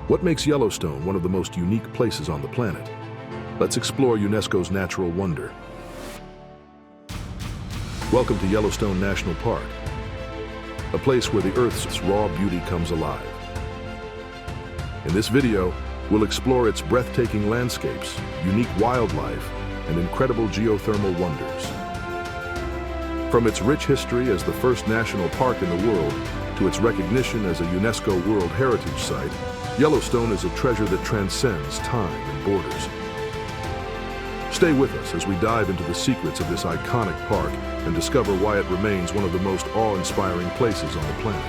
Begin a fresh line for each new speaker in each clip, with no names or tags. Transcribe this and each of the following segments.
What makes Yellowstone one of the most unique places on the planet? Let's explore UNESCO's natural wonder. Welcome to Yellowstone National Park, a place where the Earth's raw beauty comes alive. In this video, we'll explore its breathtaking landscapes, unique wildlife, and incredible geothermal wonders. From its rich history as the first national park in the world to its recognition as a UNESCO World Heritage Site, Yellowstone is a treasure that transcends time and borders. Stay with us as we dive into the secrets of this iconic park and discover why it remains one of the most awe-inspiring places on the planet.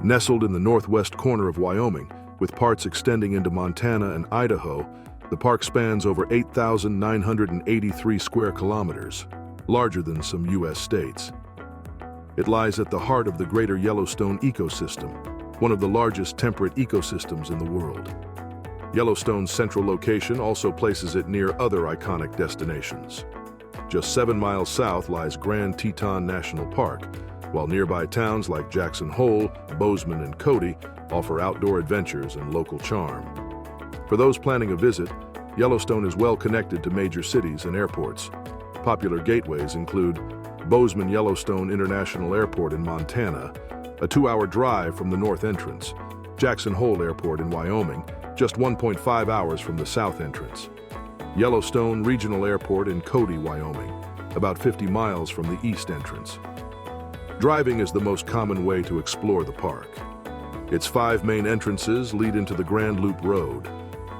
Nestled in the northwest corner of Wyoming, with parts extending into Montana and Idaho, the park spans over 8,983 square kilometers, larger than some U.S. states. It lies at the heart of the greater Yellowstone ecosystem, one of the largest temperate ecosystems in the world. Yellowstone's central location also places it near other iconic destinations. Just 7 miles south lies Grand Teton National Park, while nearby towns like Jackson Hole, Bozeman, and Cody offer outdoor adventures and local charm. For those planning a visit, Yellowstone is well connected to major cities and airports. Popular gateways include Bozeman-Yellowstone International Airport in Montana, a 2-hour drive from the north entrance, Jackson Hole Airport in Wyoming, just 1.5 hours from the south entrance, Yellowstone Regional Airport in Cody, Wyoming, about 50 miles from the east entrance. Driving is the most common way to explore the park. Its 5 main entrances lead into the Grand Loop Road,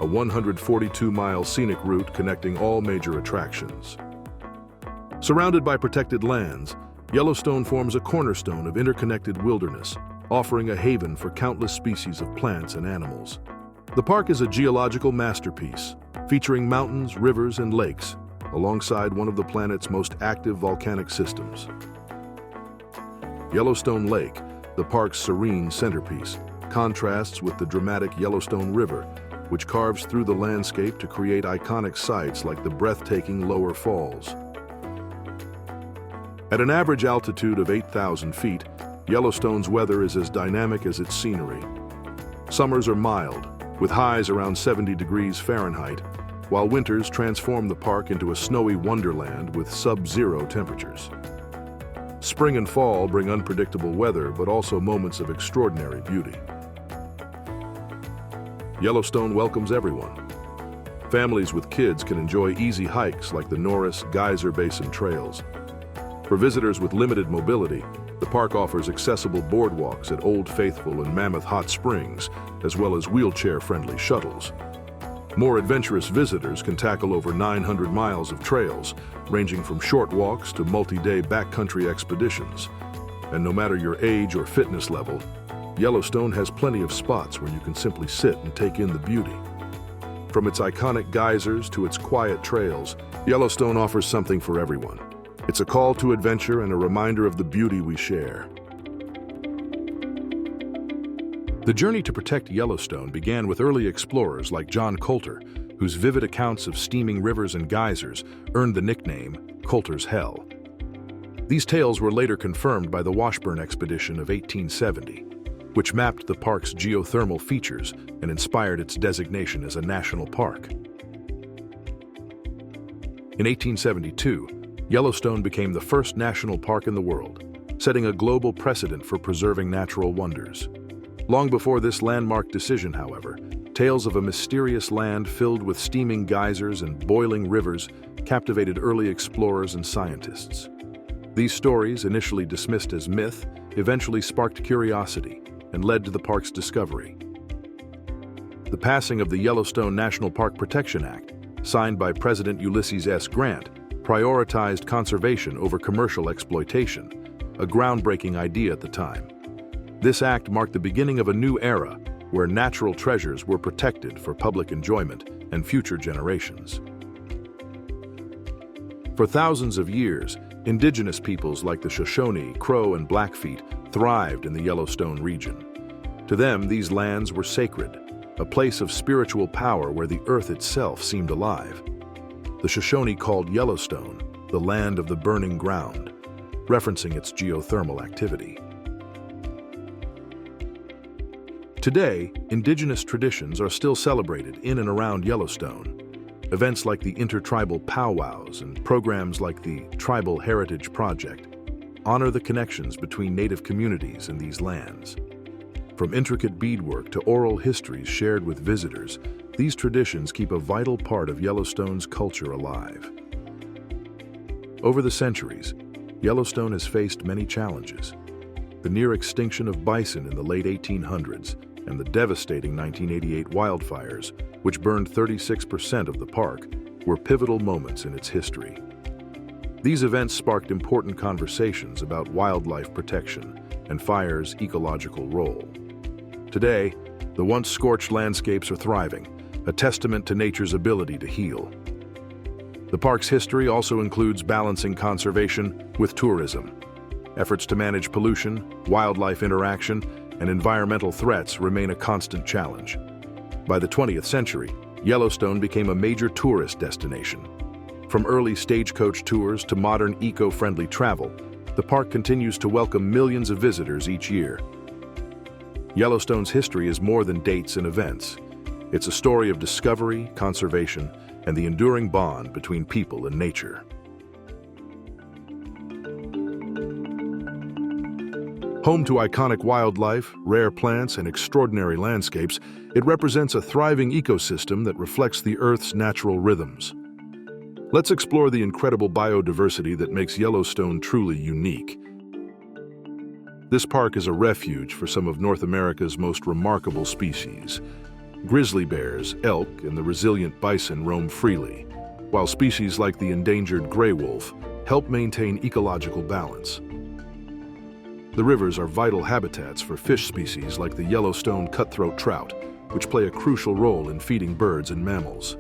a 142-mile scenic route connecting all major attractions. Surrounded by protected lands, Yellowstone forms a cornerstone of interconnected wilderness, offering a haven for countless species of plants and animals. The park is a geological masterpiece, featuring mountains, rivers, and lakes, alongside one of the planet's most active volcanic systems. Yellowstone Lake, the park's serene centerpiece, contrasts with the dramatic Yellowstone River, which carves through the landscape to create iconic sites like the breathtaking Lower Falls. At an average altitude of 8,000 feet, Yellowstone's weather is as dynamic as its scenery. Summers are mild, with highs around 70 degrees Fahrenheit, while winters transform the park into a snowy wonderland with sub-zero temperatures. Spring and fall bring unpredictable weather, but also moments of extraordinary beauty. Yellowstone welcomes everyone. Families with kids can enjoy easy hikes like the Norris Geyser Basin trails. For visitors with limited mobility, the park offers accessible boardwalks at Old Faithful and Mammoth Hot Springs, as well as wheelchair-friendly shuttles. More adventurous visitors can tackle over 900 miles of trails, ranging from short walks to multi-day backcountry expeditions. And no matter your age or fitness level, Yellowstone has plenty of spots where you can simply sit and take in the beauty. From its iconic geysers to its quiet trails, Yellowstone offers something for everyone. It's a call to adventure and a reminder of the beauty we share. The journey to protect Yellowstone began with early explorers like John Colter, whose vivid accounts of steaming rivers and geysers earned the nickname Colter's Hell. These tales were later confirmed by the Washburn Expedition of 1870, which mapped the park's geothermal features and inspired its designation as a national park. In 1872, Yellowstone became the first national park in the world, setting a global precedent for preserving natural wonders. Long before this landmark decision, however, tales of a mysterious land filled with steaming geysers and boiling rivers captivated early explorers and scientists. These stories, initially dismissed as myth, eventually sparked curiosity and led to the park's discovery. The passing of the Yellowstone National Park Protection Act, signed by President Ulysses S. Grant, prioritized conservation over commercial exploitation, a groundbreaking idea at the time. This act marked the beginning of a new era where natural treasures were protected for public enjoyment and future generations. For thousands of years, indigenous peoples like the Shoshone, Crow, and Blackfeet thrived in the Yellowstone region. To them, these lands were sacred, a place of spiritual power where the earth itself seemed alive. The Shoshone called Yellowstone the land of the burning ground, referencing its geothermal activity. Today, indigenous traditions are still celebrated in and around Yellowstone. Events like the intertribal powwows and programs like the Tribal Heritage Project honor the connections between native communities in these lands. From intricate beadwork to oral histories shared with visitors, these traditions keep a vital part of Yellowstone's culture alive. Over the centuries, Yellowstone has faced many challenges. The near extinction of bison in the late 1800s and the devastating 1988 wildfires, which burned 36% of the park, were pivotal moments in its history. These events sparked important conversations about wildlife protection and fire's ecological role. Today, the once scorched landscapes are thriving, a testament to nature's ability to heal. The park's history also includes balancing conservation with tourism. Efforts to manage pollution, wildlife interaction, and environmental threats remain a constant challenge. By the 20th century, Yellowstone became a major tourist destination. From early stagecoach tours to modern eco-friendly travel, the park continues to welcome millions of visitors each year. Yellowstone's history is more than dates and events. It's a story of discovery, conservation, and the enduring bond between people and nature. Home to iconic wildlife, rare plants, and extraordinary landscapes, it represents a thriving ecosystem that reflects the Earth's natural rhythms. Let's explore the incredible biodiversity that makes Yellowstone truly unique. This park is a refuge for some of North America's most remarkable species. Grizzly bears, elk, and the resilient bison roam freely, while species like the endangered gray wolf help maintain ecological balance. The rivers are vital habitats for fish species like the Yellowstone cutthroat trout, which play a crucial role in feeding birds and mammals.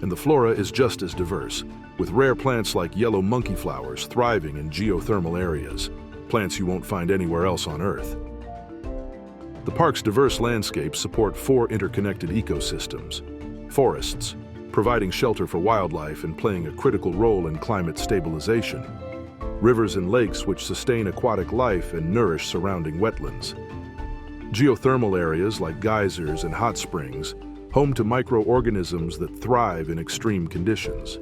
And the flora is just as diverse, with rare plants like yellow monkey flowers thriving in geothermal areas, plants you won't find anywhere else on Earth. The park's diverse landscapes support 4 interconnected ecosystems: forests, providing shelter for wildlife and playing a critical role in climate stabilization; rivers and lakes which sustain aquatic life and nourish surrounding wetlands; geothermal areas like geysers and hot springs, home to microorganisms that thrive in extreme conditions;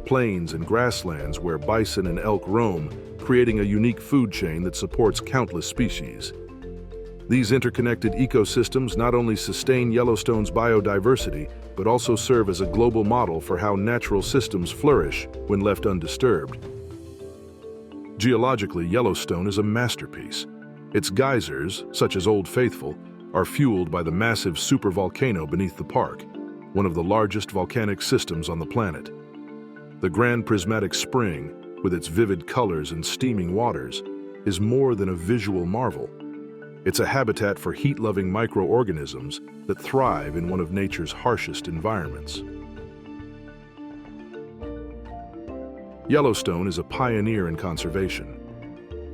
plains and grasslands where bison and elk roam, creating a unique food chain that supports countless species. These interconnected ecosystems not only sustain Yellowstone's biodiversity, but also serve as a global model for how natural systems flourish when left undisturbed. Geologically, Yellowstone is a masterpiece. Its geysers, such as Old Faithful, are fueled by the massive supervolcano beneath the park, one of the largest volcanic systems on the planet. The Grand Prismatic Spring, with its vivid colors and steaming waters, is more than a visual marvel. It's a habitat for heat-loving microorganisms that thrive in one of nature's harshest environments. Yellowstone is a pioneer in conservation.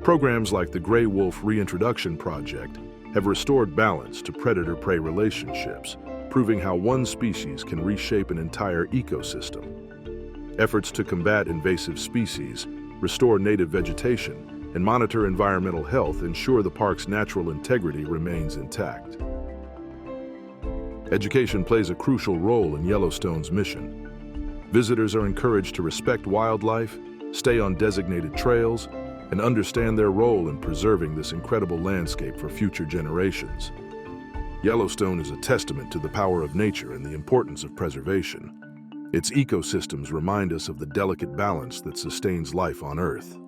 Programs like the Gray Wolf Reintroduction Project have restored balance to predator-prey relationships, proving how one species can reshape an entire ecosystem. Efforts to combat invasive species, restore native vegetation, and monitor environmental health ensure the park's natural integrity remains intact. Education plays a crucial role in Yellowstone's mission. Visitors are encouraged to respect wildlife, stay on designated trails, and understand their role in preserving this incredible landscape for future generations. Yellowstone is a testament to the power of nature and the importance of preservation. Its ecosystems remind us of the delicate balance that sustains life on Earth.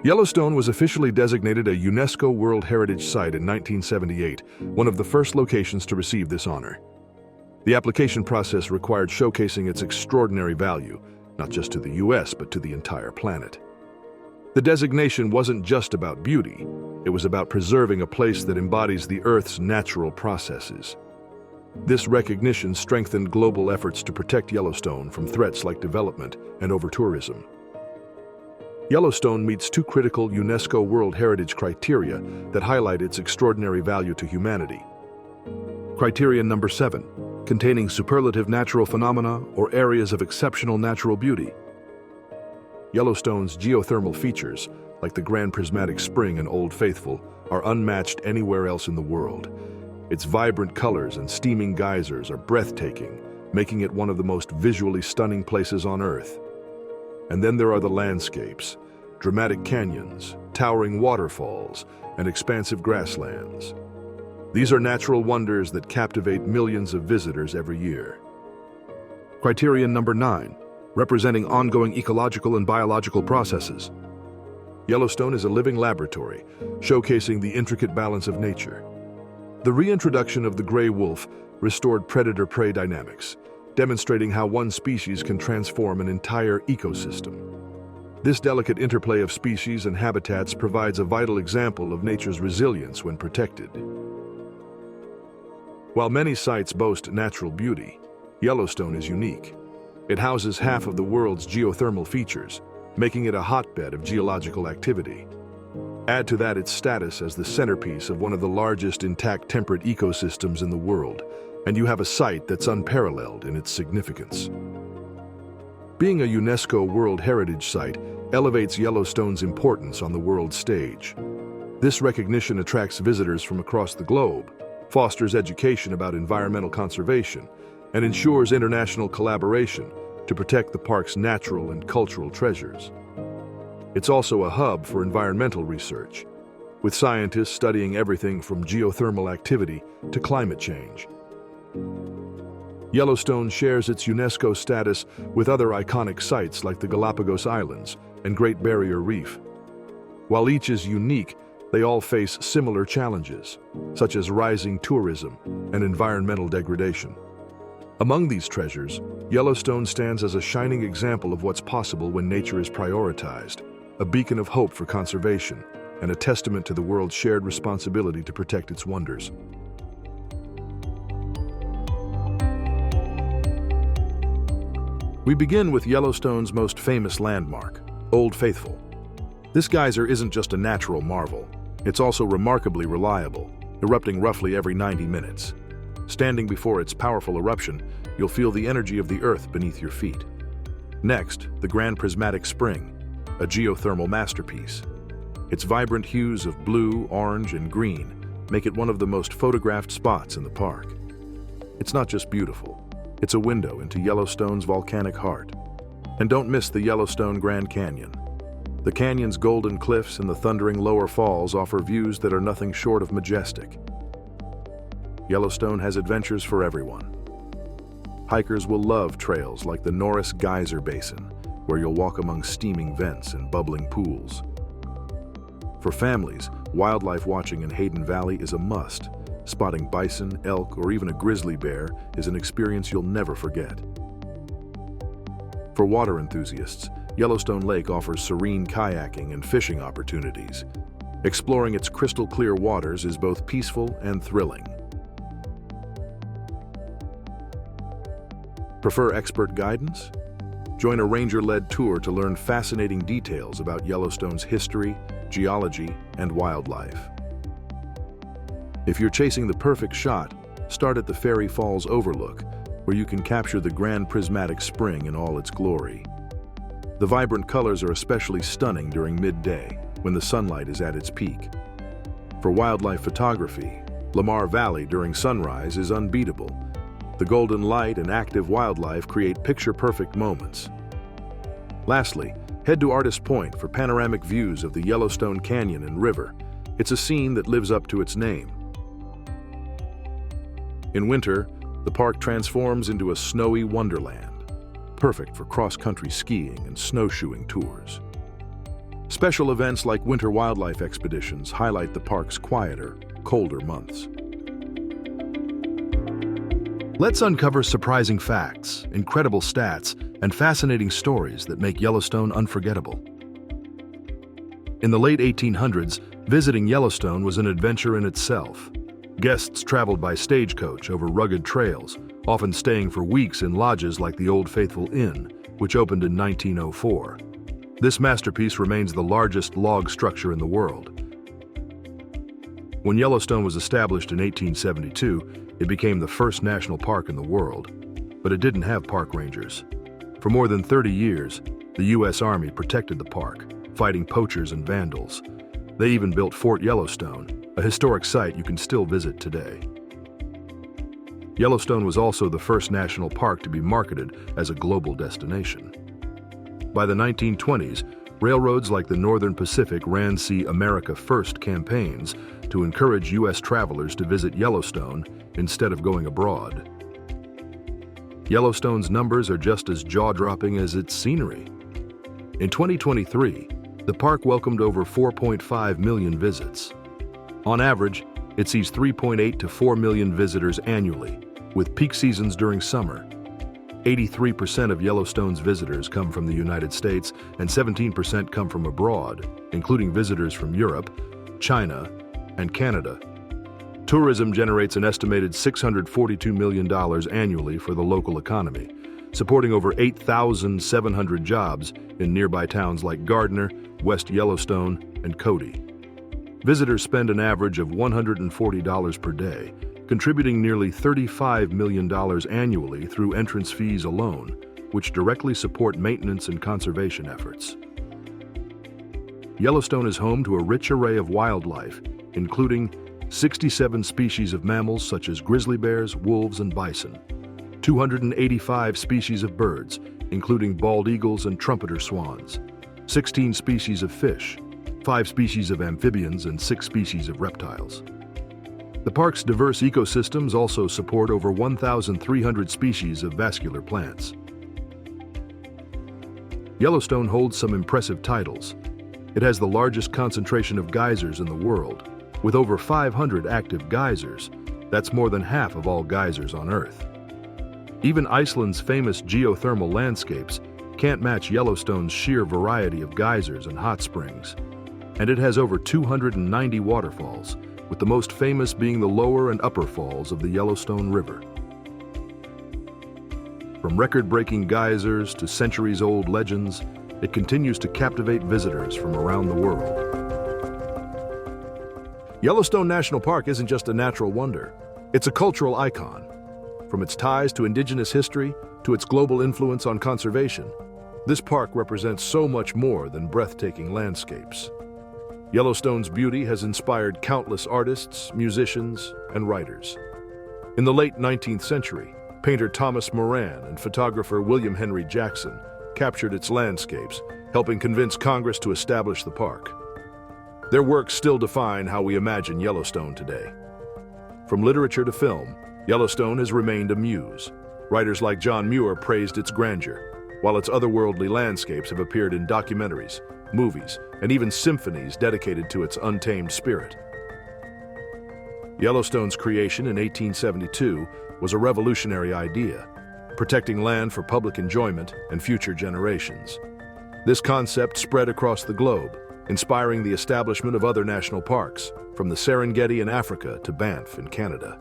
Yellowstone was officially designated a UNESCO World Heritage Site in 1978, one of the first locations to receive this honor. The application process required showcasing its extraordinary value, not just to the US, but to the entire planet. The designation wasn't just about beauty, it was about preserving a place that embodies the Earth's natural processes. This recognition strengthened global efforts to protect Yellowstone from threats like development and over-tourism. Yellowstone meets two critical UNESCO World Heritage criteria that highlight its extraordinary value to humanity. Criterion number 7, containing superlative natural phenomena or areas of exceptional natural beauty. Yellowstone's geothermal features, like the Grand Prismatic Spring and Old Faithful, are unmatched anywhere else in the world. Its vibrant colors and steaming geysers are breathtaking, making it one of the most visually stunning places on Earth. And then there are the landscapes, dramatic canyons, towering waterfalls, and expansive grasslands. These are natural wonders that captivate millions of visitors every year. Criterion number 9, representing ongoing ecological and biological processes. Yellowstone is a living laboratory, showcasing the intricate balance of nature. The reintroduction of the gray wolf restored predator-prey dynamics, demonstrating how one species can transform an entire ecosystem. This delicate interplay of species and habitats provides a vital example of nature's resilience when protected. While many sites boast natural beauty, Yellowstone is unique. It houses half of the world's geothermal features, making it a hotbed of geological activity. Add to that its status as the centerpiece of one of the largest intact temperate ecosystems in the world, and you have a site that's unparalleled in its significance. Being a UNESCO World Heritage Site elevates Yellowstone's importance on the world stage. This recognition attracts visitors from across the globe, fosters education about environmental conservation, and ensures international collaboration to protect the park's natural and cultural treasures. It's also a hub for environmental research, with scientists studying everything from geothermal activity to climate change. Yellowstone shares its UNESCO status with other iconic sites like the Galapagos Islands and Great Barrier Reef. While each is unique, they all face similar challenges, such as rising tourism and environmental degradation. Among these treasures, Yellowstone stands as a shining example of what's possible when nature is prioritized, a beacon of hope for conservation, and a testament to the world's shared responsibility to protect its wonders. We begin with Yellowstone's most famous landmark, Old Faithful. This geyser isn't just a natural marvel, it's also remarkably reliable, erupting roughly every 90 minutes. Standing before its powerful eruption, you'll feel the energy of the earth beneath your feet. Next, the Grand Prismatic Spring, a geothermal masterpiece. Its vibrant hues of blue, orange, and green make it one of the most photographed spots in the park. It's not just beautiful, it's a window into Yellowstone's volcanic heart. And don't miss the Yellowstone Grand Canyon. The canyon's golden cliffs and the thundering lower falls offer views that are nothing short of majestic. Yellowstone has adventures for everyone. Hikers will love trails like the Norris Geyser Basin, where you'll walk among steaming vents and bubbling pools. For families, wildlife watching in Hayden Valley is a must. Spotting bison, elk, or even a grizzly bear is an experience you'll never forget. For water enthusiasts, Yellowstone Lake offers serene kayaking and fishing opportunities. Exploring its crystal-clear waters is both peaceful and thrilling. Prefer expert guidance? Join a ranger-led tour to learn fascinating details about Yellowstone's history, geology, and wildlife. If you're chasing the perfect shot, start at the Fairy Falls Overlook, where you can capture the Grand Prismatic Spring in all its glory. The vibrant colors are especially stunning during midday, when the sunlight is at its peak. For wildlife photography, Lamar Valley during sunrise is unbeatable. The golden light and active wildlife create picture-perfect moments. Lastly, head to Artist Point for panoramic views of the Yellowstone Canyon and River. It's a scene that lives up to its name. In winter, the park transforms into a snowy wonderland, perfect for cross-country skiing and snowshoeing tours. Special events like winter wildlife expeditions highlight the park's quieter, colder months. Let's uncover surprising facts, incredible stats, and fascinating stories that make Yellowstone unforgettable. In the late 1800s, visiting Yellowstone was an adventure in itself. Guests traveled by stagecoach over rugged trails, often staying for weeks in lodges like the Old Faithful Inn, which opened in 1904. This masterpiece remains the largest log structure in the world. When Yellowstone was established in 1872, it became the first national park in the world, but it didn't have park rangers. For more than 30 years, the U.S. Army protected the park, fighting poachers and vandals. They even built Fort Yellowstone, a historic site you can still visit today. Yellowstone was also the first national park to be marketed as a global destination. By the 1920s, railroads like the Northern Pacific ran See America First campaigns to encourage U.S. travelers to visit Yellowstone instead of going abroad. Yellowstone's numbers are just as jaw-dropping as its scenery. In 2023, the park welcomed over 4.5 million visits. On average, it sees 3.8 to 4 million visitors annually, with peak seasons during summer. 83% of Yellowstone's visitors come from the United States and 17% come from abroad, including visitors from Europe, China, and Canada. Tourism generates an estimated $642 million annually for the local economy, supporting over 8,700 jobs in nearby towns like Gardner, West Yellowstone, and Cody. Visitors spend an average of $140 per day, contributing nearly $35 million annually through entrance fees alone, which directly support maintenance and conservation efforts. Yellowstone is home to a rich array of wildlife, including 67 species of mammals such as grizzly bears, wolves, and bison, 285 species of birds, including bald eagles and trumpeter swans, 16 species of fish, 5 species of amphibians, and 6 species of reptiles. The park's diverse ecosystems also support over 1,300 species of vascular plants. Yellowstone holds some impressive titles. It has the largest concentration of geysers in the world, with over 500 active geysers. That's more than half of all geysers on Earth. Even Iceland's famous geothermal landscapes can't match Yellowstone's sheer variety of geysers and hot springs. And it has over 290 waterfalls, with the most famous being the lower and upper falls of the Yellowstone River. From record-breaking geysers to centuries-old legends, it continues to captivate visitors from around the world. Yellowstone National Park isn't just a natural wonder, it's a cultural icon. From its ties to indigenous history to its global influence on conservation, this park represents so much more than breathtaking landscapes. Yellowstone's beauty has inspired countless artists, musicians, and writers. In the late 19th century, painter Thomas Moran and photographer William Henry Jackson captured its landscapes, helping convince Congress to establish the park. Their works still define how we imagine Yellowstone today. From literature to film, Yellowstone has remained a muse. Writers like John Muir praised its grandeur, while its otherworldly landscapes have appeared in documentaries, movies, and even symphonies dedicated to its untamed spirit. Yellowstone's creation in 1872 was a revolutionary idea, protecting land for public enjoyment and future generations. This concept spread across the globe, inspiring the establishment of other national parks, from the Serengeti in Africa to Banff in Canada.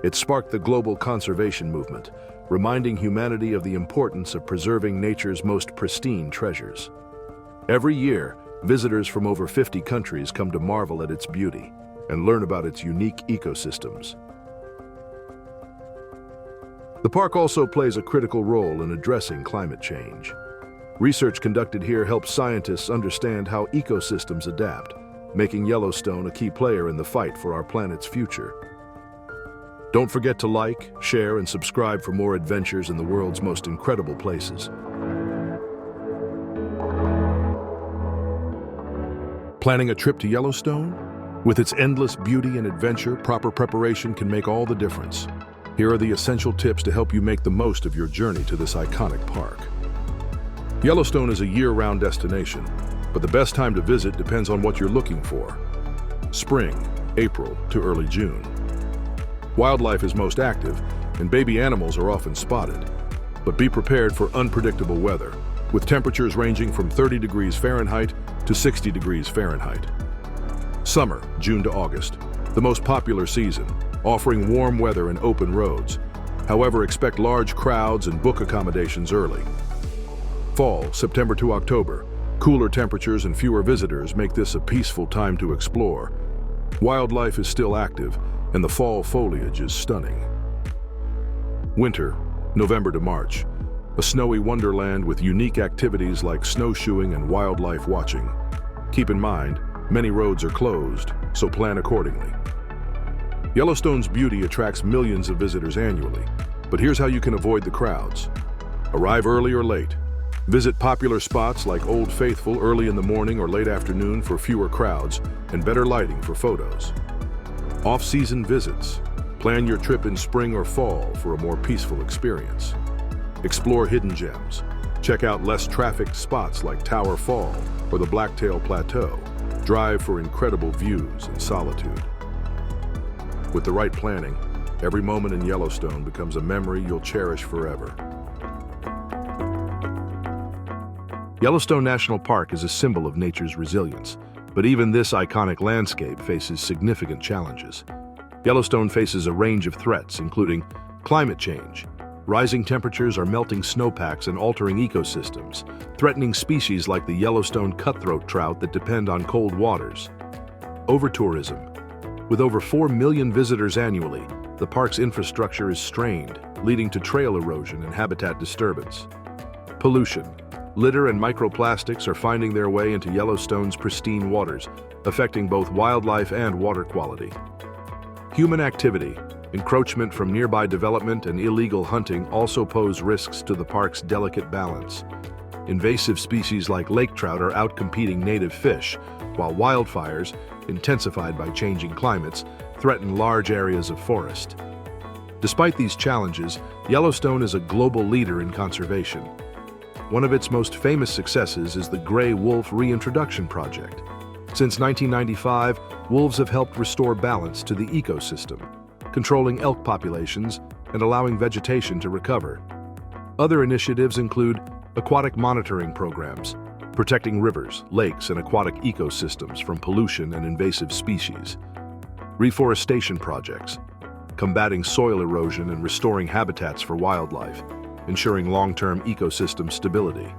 It sparked the global conservation movement, reminding humanity of the importance of preserving nature's most pristine treasures. Every year, visitors from over 50 countries come to marvel at its beauty and learn about its unique ecosystems. The park also plays a critical role in addressing climate change. Research conducted here helps scientists understand how ecosystems adapt, making Yellowstone a key player in the fight for our planet's future. Don't forget to like, share, and subscribe for more adventures in the world's most incredible places. Planning a trip to Yellowstone? With its endless beauty and adventure, proper preparation can make all the difference. Here are the essential tips to help you make the most of your journey to this iconic park. Yellowstone is a year-round destination, but the best time to visit depends on what you're looking for. Spring, April to early June. Wildlife is most active, and baby animals are often spotted. But be prepared for unpredictable weather, with temperatures ranging from 30 degrees Fahrenheit to 60 degrees Fahrenheit. Summer, June to August, the most popular season, offering warm weather and open roads. However, expect large crowds and book accommodations early. Fall, September to October, Cooler temperatures and fewer visitors make this a peaceful time to explore. Wildlife is still active, and the fall foliage is stunning. Winter, November to March. A snowy wonderland with unique activities like snowshoeing and wildlife watching. Keep in mind, many roads are closed, so plan accordingly. Yellowstone's beauty attracts millions of visitors annually, but here's how you can avoid the crowds. Arrive early or late. Visit popular spots like Old Faithful early in the morning or late afternoon for fewer crowds and better lighting for photos. Off-season visits. Plan your trip in spring or fall for a more peaceful experience. Explore hidden gems. Check out less trafficked spots like Tower Fall or the Blacktail Plateau. Drive for incredible views and solitude. With the right planning, every moment in Yellowstone becomes a memory you'll cherish forever. Yellowstone National Park is a symbol of nature's resilience, but even this iconic landscape faces significant challenges. Yellowstone faces a range of threats, including climate change. Rising temperatures are melting snowpacks and altering ecosystems, threatening species like the Yellowstone cutthroat trout that depend on cold waters. Over-tourism. With over 4 million visitors annually, the park's infrastructure is strained, leading to trail erosion and habitat disturbance. Pollution. Litter and microplastics are finding their way into Yellowstone's pristine waters, affecting both wildlife and water quality. Human activity, encroachment from nearby development and illegal hunting also pose risks to the park's delicate balance. Invasive species like lake trout are outcompeting native fish, while wildfires, intensified by changing climates, threaten large areas of forest. Despite these challenges, Yellowstone is a global leader in conservation. One of its most famous successes is the gray wolf reintroduction project. Since 1995, wolves have helped restore balance to the ecosystem, controlling elk populations and allowing vegetation to recover. Other initiatives include aquatic monitoring programs, protecting rivers, lakes, and aquatic ecosystems from pollution and invasive species. Reforestation projects, combating soil erosion and restoring habitats for wildlife, ensuring long-term ecosystem stability.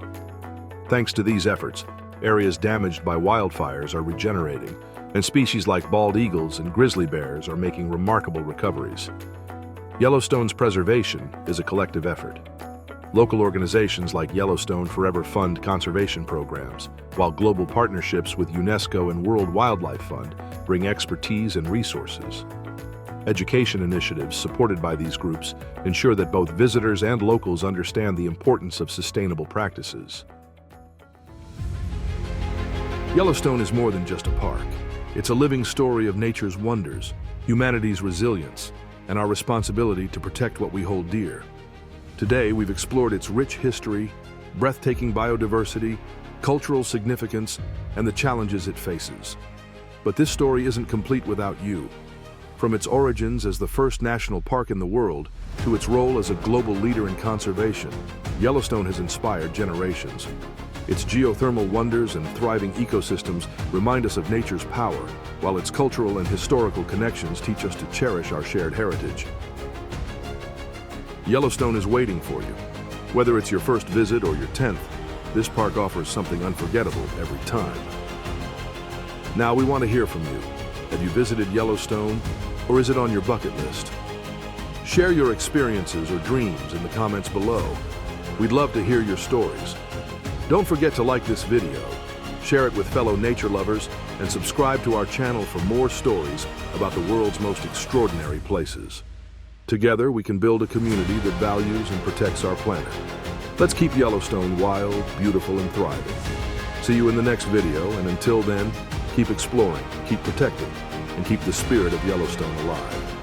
Thanks to these efforts, areas damaged by wildfires are regenerating, and species like bald eagles and grizzly bears are making remarkable recoveries. Yellowstone's preservation is a collective effort. Local organizations like Yellowstone Forever fund conservation programs, while global partnerships with UNESCO and World Wildlife Fund bring expertise and resources. Education initiatives supported by these groups ensure that both visitors and locals understand the importance of sustainable practices. Yellowstone is more than just a park. It's a living story of nature's wonders, humanity's resilience, and our responsibility to protect what we hold dear. Today, we've explored its rich history, breathtaking biodiversity, cultural significance, and the challenges it faces. But this story isn't complete without you. From its origins as the first national park in the world to its role as a global leader in conservation, Yellowstone has inspired generations. Its geothermal wonders and thriving ecosystems remind us of nature's power, while its cultural and historical connections teach us to cherish our shared heritage. Yellowstone is waiting for you. Whether it's your first visit or your 10th, this park offers something unforgettable every time. Now we want to hear from you. Have you visited Yellowstone, or is it on your bucket list? Share your experiences or dreams in the comments below. We'd love to hear your stories. Don't forget to like this video, share it with fellow nature lovers, and subscribe to our channel for more stories about the world's most extraordinary places. Together, we can build a community that values and protects our planet. Let's keep Yellowstone wild, beautiful, and thriving. See you in the next video, and until then, keep exploring, keep protecting, and keep the spirit of Yellowstone alive.